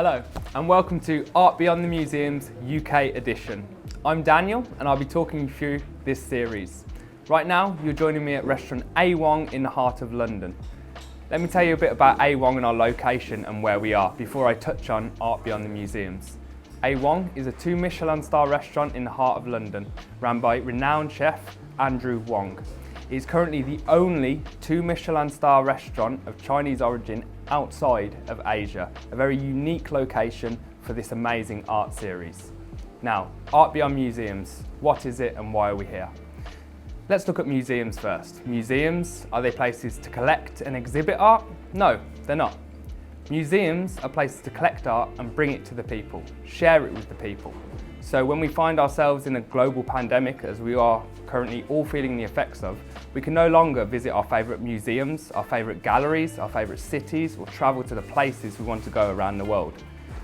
Hello and welcome to Art Beyond the Museum's UK edition. I'm Daniel and I'll be talking you through this series. Right now you're joining me at restaurant Wong in the heart of London. Let me tell you a bit about Wong and our location and where we are before I touch on Art Beyond the Museums. Wong is a 2 Michelin star restaurant in the heart of London, run by renowned chef Andrew Wong. It is currently the only 2 Michelin star restaurant of Chinese origin outside of Asia, a very unique location for this amazing art series. Now, Art Beyond Museums, what is it and why are we here? Let's look at museums first. Museums, are they places to collect and exhibit art? No, they're not. Museums are places to collect art and bring it to the people, share it with the people. So when we find ourselves in a global pandemic, as we are currently all feeling the effects of, we can no longer visit our favourite museums, our favourite galleries, our favourite cities, or travel to the places we want to go around the world.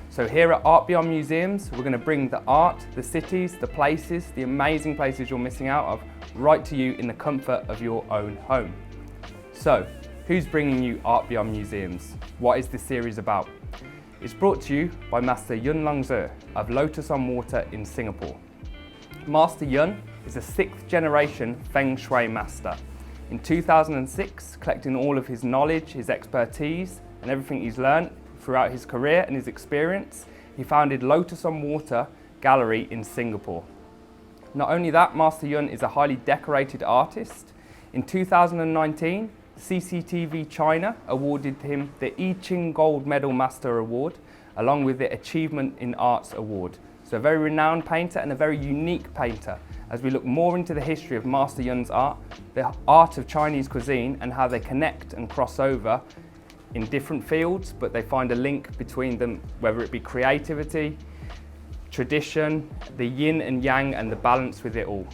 So here at Art Beyond Museums, we're going to bring the art, the cities, the places, the amazing places you're missing out of, right to you in the comfort of your own home. So, who's bringing you Art Beyond Museums? What is this series about? It's brought to you by Master Yun Zhe of Lotus on Water in Singapore. Master Yun is a 6th generation Feng Shui master. In 2006, collecting all of his knowledge, his expertise, and everything he's learned throughout his career and his experience, he founded Lotus on Water Gallery in Singapore. Not only that, Master Yun is a highly decorated artist. In 2019, CCTV China awarded him the I Ching Gold Medal Master Award, along with the Achievement in Arts Award. So a very renowned painter and a very unique painter. As we look more into the history of Master Yun's art, the art of Chinese cuisine and how they connect and cross over in different fields, but they find a link between them, whether it be creativity, tradition, the yin and yang and the balance with it all.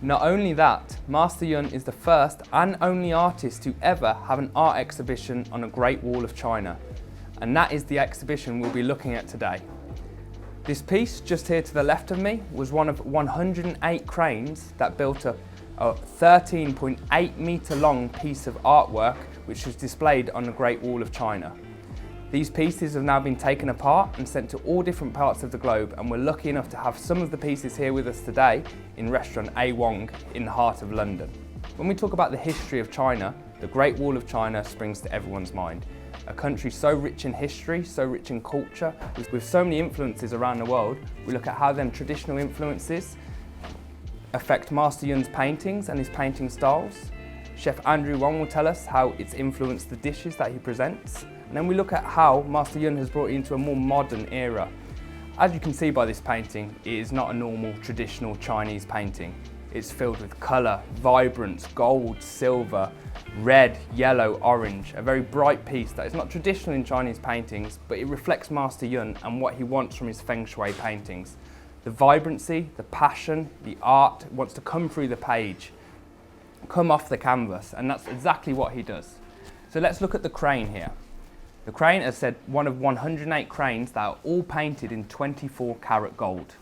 Not only that, Master Yun is the first and only artist to ever have an art exhibition on a Great Wall of China. And that is the exhibition we'll be looking at today. This piece just here to the left of me was one of 108 cranes that built a 13.8 metre long piece of artwork which was displayed on the Great Wall of China. These pieces have now been taken apart and sent to all different parts of the globe, and we're lucky enough to have some of the pieces here with us today in restaurant Wong in the heart of London. When we talk about the history of China, the Great Wall of China springs to everyone's mind. A country so rich in history, so rich in culture, with so many influences around the world, we look at how them traditional influences affect Master Yun's paintings and his painting styles. Chef Andrew Wong will tell us how it's influenced the dishes that he presents. And then we look at how Master Yun has brought it into a more modern era. As you can see by this painting, it is not a normal traditional Chinese painting. It's filled with colour, vibrance, gold, silver, red, yellow, orange. A very bright piece that is not traditional in Chinese paintings, but it reflects Master Yun and what he wants from his Feng Shui paintings. The vibrancy, the passion, the art wants to come through the page, come off the canvas, and that's exactly what he does. So let's look at the crane here. The crane, as said, one of 108 cranes that are all painted in 24 karat gold.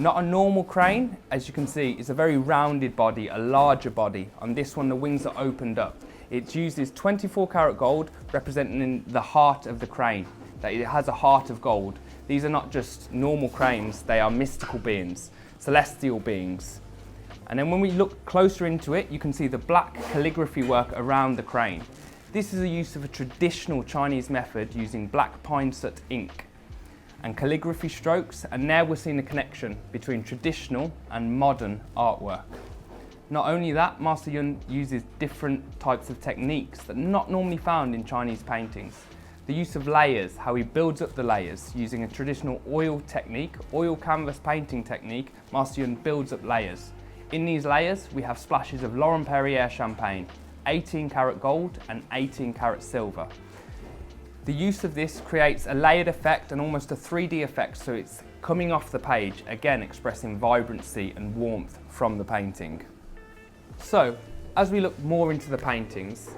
Not a normal crane, as you can see, it's a very rounded body, a larger body. On this one, the wings are opened up. It uses 24 karat gold, representing the heart of the crane, that it has a heart of gold. These are not just normal cranes, they are mystical beings, celestial beings. And then when we look closer into it, you can see the black calligraphy work around the crane. This is a use of a traditional Chinese method using black pine soot ink and calligraphy strokes, and now we're seeing the connection between traditional and modern artwork. Not only that, Master Yun uses different types of techniques that are not normally found in Chinese paintings. The use of layers, how he builds up the layers using a traditional oil technique, oil canvas painting technique. Master Yun builds up layers. In these layers, we have splashes of Laurent Perrier champagne, 18 karat gold and 18 karat silver. The use of this creates a layered effect and almost a 3D effect, so it's coming off the page, again expressing vibrancy and warmth from the painting. So, as we look more into the paintings,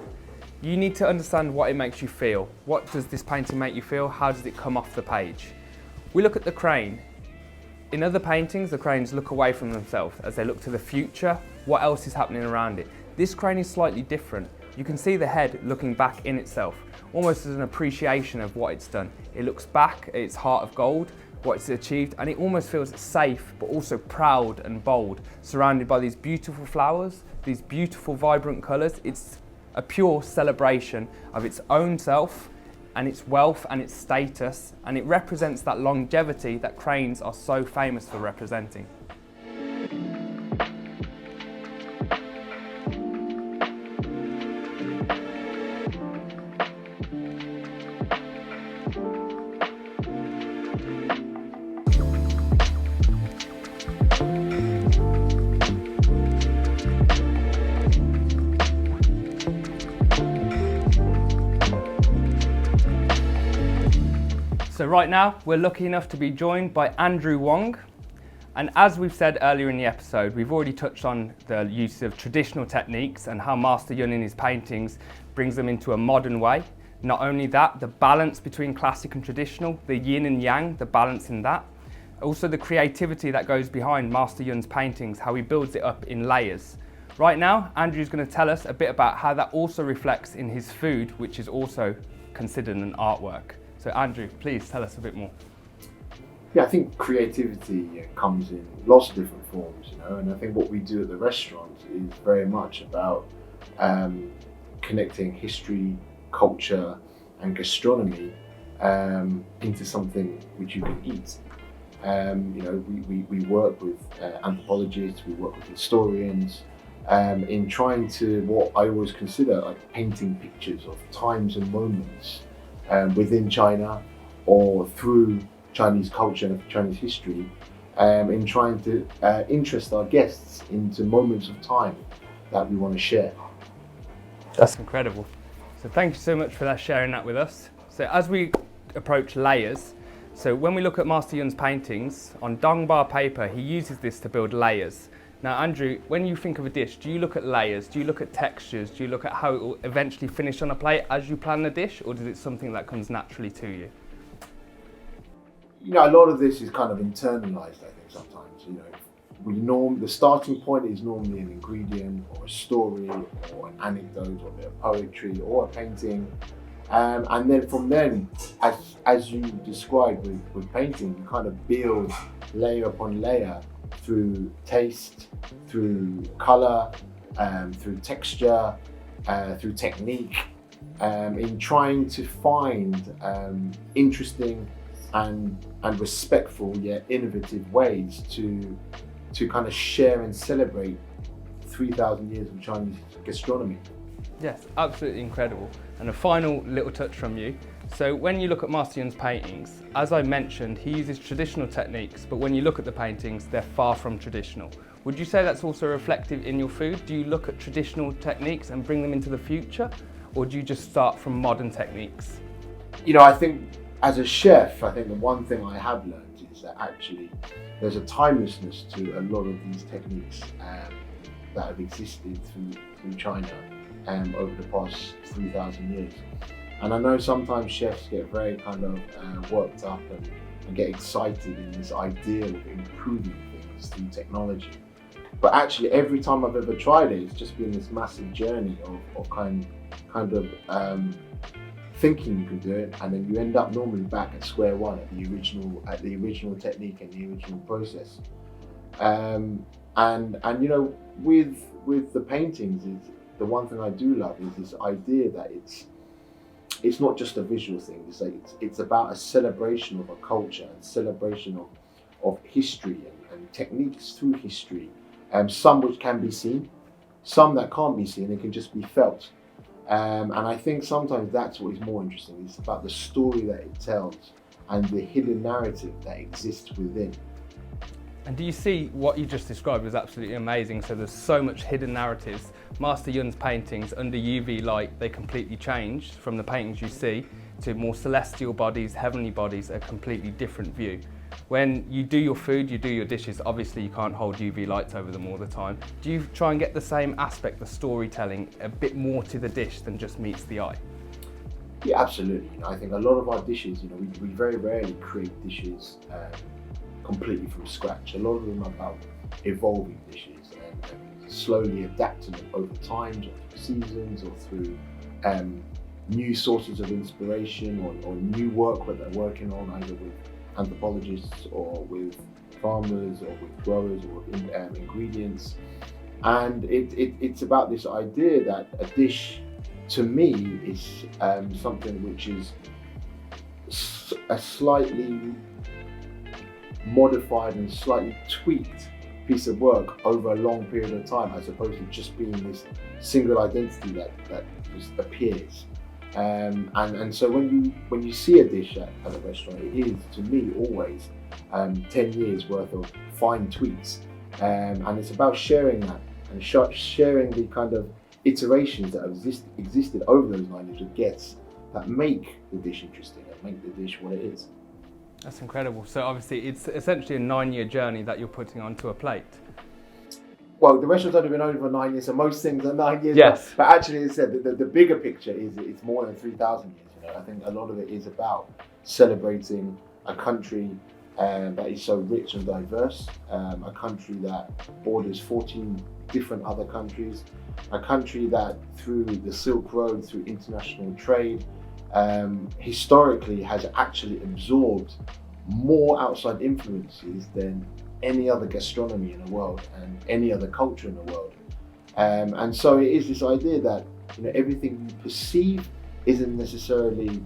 you need to understand what it makes you feel. What does this painting make you feel? How does it come off the page? We look at the crane. In other paintings, the cranes look away from themselves as they look to the future, what else is happening around it. This crane is slightly different. you can see the head looking back in itself, almost as an appreciation of what it's done. It looks back at its heart of gold, what it's achieved, and it almost feels safe, but also proud and bold, surrounded by these beautiful flowers, these beautiful vibrant colours. It's a pure celebration of its own self and its wealth and its status, and it represents that longevity that cranes are so famous for representing. So right now, we're lucky enough to be joined by Andrew Wong. And as we've said earlier in the episode, we've already touched on the use of traditional techniques and how Master Yun in his paintings brings them into a modern way. Not only that, the balance between classic and traditional, the yin and yang, the balance in that. Also the creativity that goes behind Master Yun's paintings, how he builds it up in layers. Right now, Andrew's going to tell us a bit about how that also reflects in his food, which is also considered an artwork. So Andrew, please tell us a bit more. Yeah, I think creativity comes in lots of different forms, and I think what we do at the restaurant is very much about connecting history, culture and gastronomy into something which you can eat. We work with anthropologists, we work with historians in trying to, what I always consider like painting pictures of times and moments within China or through Chinese culture and Chinese history, in trying to interest our guests into moments of time that we want to share. That's incredible. So thank you so much for sharing that with us. So as we approach layers, so when we look at Master Yun's paintings, on Dongba paper, he uses this to build layers. Now Andrew, when you think of a dish, do you look at layers? Do you look at textures? Do you look at how it will eventually finish on a plate as you plan the dish, or is it something that comes naturally to you? A lot of this is kind of internalized, I think sometimes. The starting point is normally an ingredient or a story or an anecdote or a bit of poetry or a painting. And then from then, as you described with painting, you kind of build layer upon layer through taste, through color, through texture, through technique, in trying to find interesting and respectful yet innovative ways to kind of share and celebrate 3,000 years of Chinese gastronomy. Yes, absolutely incredible. And a final little touch from you. So when you look at Master Yun's paintings, as I mentioned, he uses traditional techniques, but when you look at the paintings, they're far from traditional. Would you say that's also reflective in your food? Do you look at traditional techniques and bring them into the future, or do you just start from modern techniques? I think as a chef, I think the one thing I have learned is that actually there's a timelessness to a lot of these techniques that have existed through China over the past 3,000 years. And I know sometimes chefs get very kind of worked up and get excited in this idea of improving things through technology. But actually every time I've ever tried it, it's just been this massive journey of kind of thinking you can do it, and then you end up normally back at square one at the original technique and the original process. And with the paintings, the one thing I do love is this idea that it's not just a visual thing. It's about a celebration of a culture and celebration of history and techniques through history. Some which can be seen, some that can't be seen, it can just be felt. And I think sometimes that's what is more interesting. It's about the story that it tells and the hidden narrative that exists within. And do you see what you just described was absolutely amazing? So there's so much hidden narratives. Master Yun's paintings under UV light, they completely change from the paintings you see to more celestial bodies, heavenly bodies, a completely different view. When you do your food, you do your dishes, obviously you can't hold UV lights over them all the time. Do you try and get the same aspect, the storytelling, a bit more to the dish than just meets the eye? Yeah, absolutely. I think a lot of our dishes, we very rarely create dishes completely from scratch. A lot of them are about evolving dishes and slowly adapting it over time, or through seasons, or through new sources of inspiration, or new work that they're working on, either with anthropologists or with farmers or with growers or with ingredients. And it's about this idea that a dish, to me, is something which is a slightly modified and slightly tweaked piece of work over a long period of time, as opposed to just being this single identity that just appears. And so when you see a dish at a restaurant, it is, to me, always 10 years worth of fine tweaks, and it's about sharing that and sharing the kind of iterations that have existed over those 9 years with guests that make the dish interesting, that make the dish what it is. That's incredible. So obviously it's essentially a 9-year journey that you're putting onto a plate. Well, the restaurant's only been open for 9 years, so most things are 9 years. Yes. But actually, as I said, the bigger picture is it's more than 3,000 years. You know, I think a lot of it is about celebrating a country that is so rich and diverse, a country that borders 14 different other countries, a country that through the Silk Road, through international trade, historically has actually absorbed more outside influences than any other gastronomy in the world and any other culture in the world. And so it is this idea that, you know, everything you perceive isn't necessarily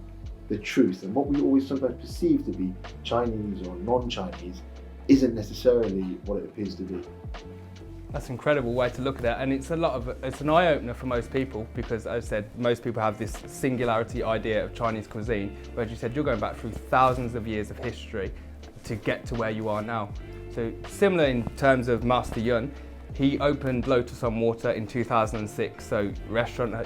the truth, and what we always sometimes perceive to be Chinese or non-Chinese isn't necessarily what it appears to be. That's an incredible way to look at it, and it's an eye-opener for most people, because as I said, most people have this singularity idea of Chinese cuisine, where as you said, you're going back through thousands of years of history to get to where you are now. So similar in terms of Master Yun, he opened Lotus on Water in 2006, so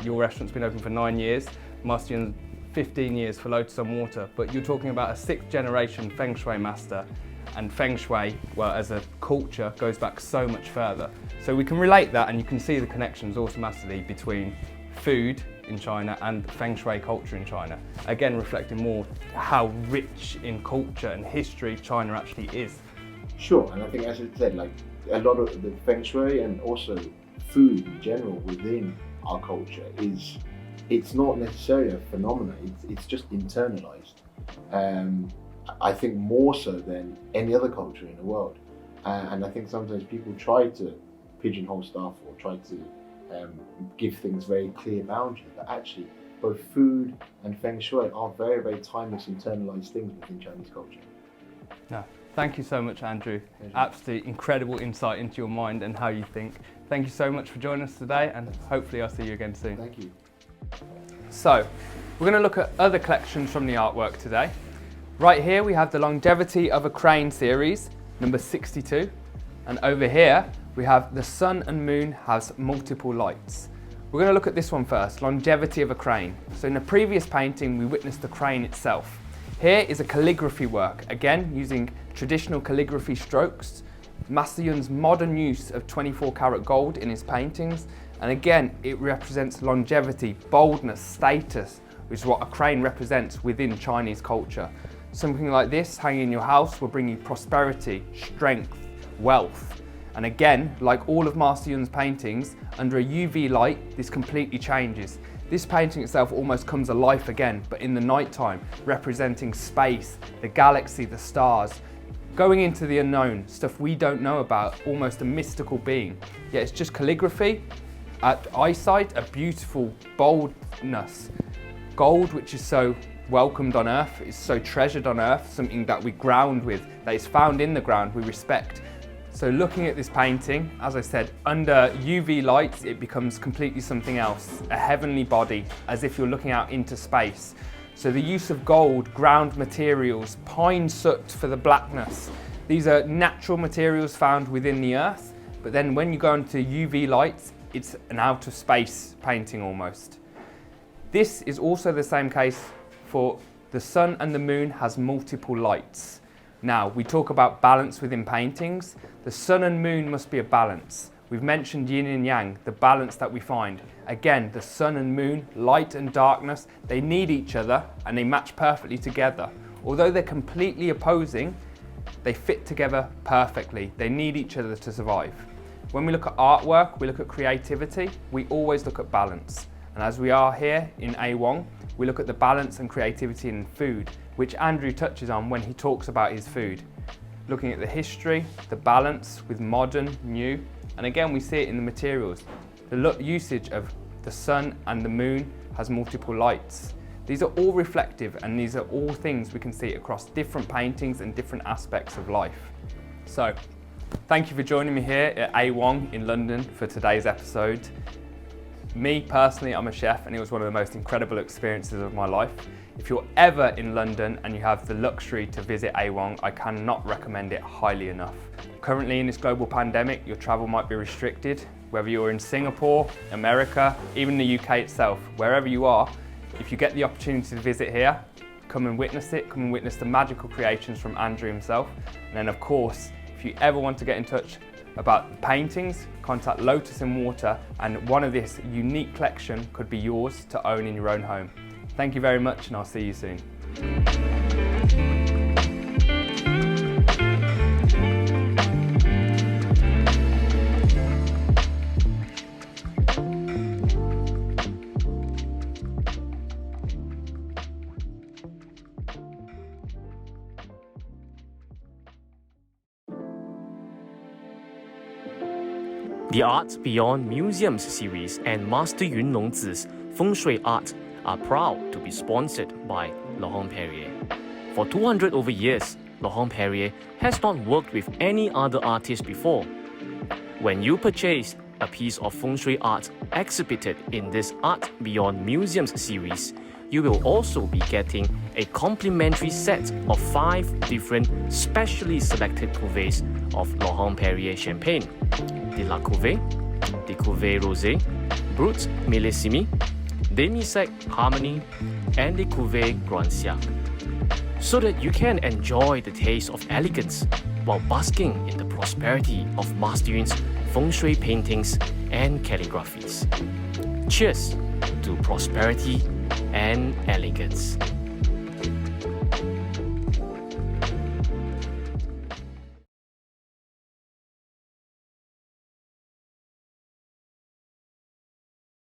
your restaurant's been open for 9 years, Master Yun 15 years for Lotus on Water, but you're talking about a 6th generation Feng Shui master. And Feng Shui, well, as a culture, goes back so much further. So we can relate that, and you can see the connections automatically between food in China and Feng Shui culture in China. Again, reflecting more how rich in culture and history China actually is. Sure, and I think, as I said, like a lot of the Feng Shui and also food in general within our culture it's not necessarily a phenomenon, it's just internalized. I think more so than any other culture in the world. And I think sometimes people try to pigeonhole stuff or try to give things very clear boundaries, but actually both food and Feng Shui are very, very timeless, internalized things within Chinese culture. No, thank you so much, Andrew. Absolutely incredible insight into your mind and how you think. Thank you so much for joining us today, and hopefully I'll see you again soon. Thank you. So, we're going to look at other collections from the artwork today. Right here we have the Longevity of a Crane series, number 62. And over here we have the sun and moon has multiple lights. We're going to look at this one first, Longevity of a Crane. So in the previous painting we witnessed the crane itself. Here is a calligraphy work, again using traditional calligraphy strokes. Master Yun's modern use of 24 karat gold in his paintings. And again, it represents longevity, boldness, status, which is what a crane represents within Chinese culture. Something like this hanging in your house will bring you prosperity, strength, wealth. And again, like all of Master Yun's paintings, under a UV light, this completely changes. This painting itself almost comes alive again, but in the night time, representing space, the galaxy, the stars, going into the unknown, stuff we don't know about, almost a mystical being. Yet it's just calligraphy. At eyesight, a beautiful boldness. Gold, which is so welcomed on earth, is so treasured on earth, something that we ground with, that is found in the ground, we respect. So looking at this painting, as I said, under UV lights, it becomes completely something else, a heavenly body, as if you're looking out into space. So the use of gold, ground materials, pine soot for the blackness. These are natural materials found within the earth, but then when you go into UV lights, it's an outer space painting almost. This is also the same case for the sun and the moon has multiple lights. Now, we talk about balance within paintings. The sun and moon must be a balance. We've mentioned yin and yang, the balance that we find. Again, the sun and moon, light and darkness, they need each other and they match perfectly together. Although they're completely opposing, they fit together perfectly. They need each other to survive. When we look at artwork, we look at creativity, we always look at balance. And as we are here in A1, we look at the balance and creativity in food, which Andrew touches on when he talks about his food. Looking at the history, the balance with modern, new, and again we see it in the materials. The usage of the sun and the moon has multiple lights. These are all reflective, and these are all things we can see across different paintings and different aspects of life. So, thank you for joining me here at A1 in London for today's episode. Me personally, I'm a chef, and it was one of the most incredible experiences of my life. If you're ever in London and you have the luxury to visit A1, I cannot recommend it highly enough. Currently in this global pandemic, your travel might be restricted, whether you're in Singapore, America, even the UK itself, wherever you are. If you get the opportunity to visit here, come and witness it, come and witness the magical creations from Andrew himself. And then of course, if you ever want to get in touch about the paintings, contact Lotus in Water, and one of this unique collection could be yours to own in your own home. Thank you very much, and I'll see you soon. The Art Beyond Museums series and Master Yun Longzi's Feng Shui art are proud to be sponsored by Laurent Perrier. For 200 over years, Laurent Perrier has not worked with any other artist before. When you purchase a piece of Feng Shui art exhibited in this Art Beyond Museums series, you will also be getting a complimentary set of 5 different specially selected cuvées of Laurent Perrier champagne: the La Cuvée, the Cuvée Rosé, Brut Millésime, Demi-Sec Harmony, and the Cuvée Grand Siècle, so that you can enjoy the taste of elegance while basking in the prosperity of Master Yun's Feng Shui paintings and calligraphies. Cheers to prosperity and elegance.